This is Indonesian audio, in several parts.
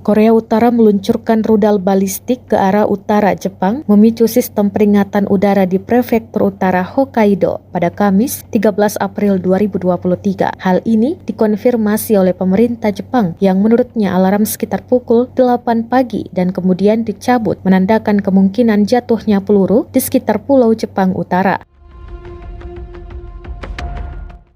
Korea Utara meluncurkan rudal balistik ke arah utara Jepang, memicu sistem peringatan udara di prefektur utara Hokkaido pada Kamis 13 April 2023. Hal ini dikonfirmasi oleh pemerintah Jepang yang menurutnya alarm sekitar pukul 8 pagi dan kemudian dicabut, menandakan kemungkinan jatuhnya peluru di sekitar pulau Jepang Utara.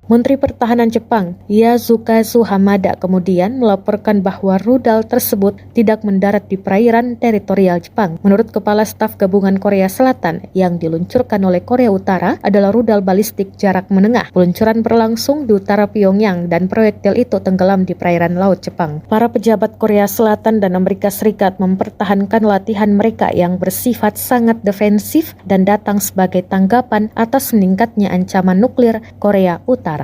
Menteri Pertahanan Jepang, Yasukazu Hamada, kemudian melaporkan bahwa rudal tersebut tidak mendarat di perairan teritorial Jepang. Menurut Kepala Staf Gabungan Korea Selatan, yang diluncurkan oleh Korea Utara adalah rudal balistik jarak menengah. Peluncuran berlangsung di utara Pyongyang dan proyektil itu tenggelam di perairan laut Jepang. Para pejabat Korea Selatan dan Amerika Serikat mempertahankan latihan mereka yang bersifat sangat defensif dan datang sebagai tanggapan atas meningkatnya ancaman nuklir Korea Utara.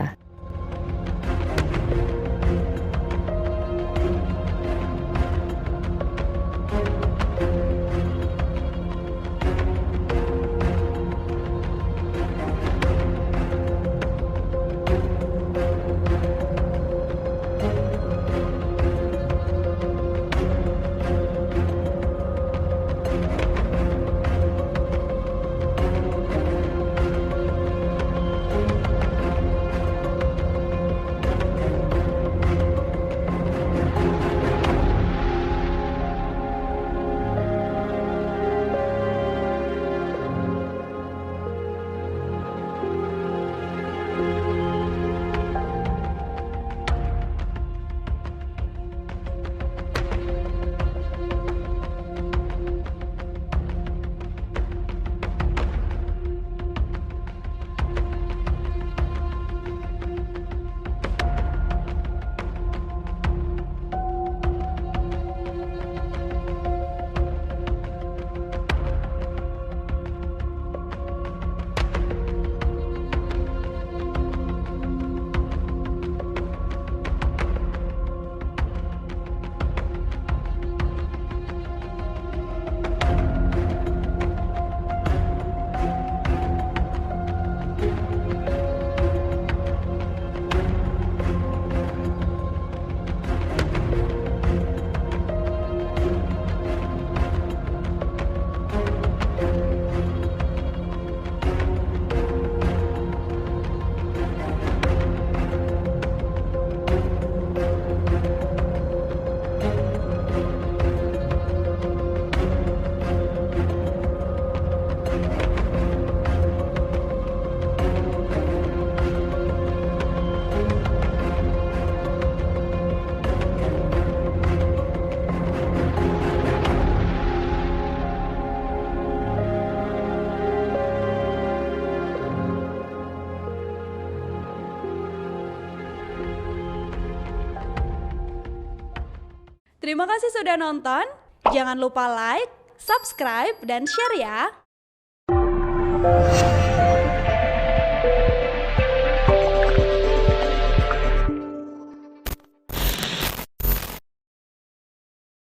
Terima kasih sudah nonton. Jangan lupa like, subscribe, dan share ya.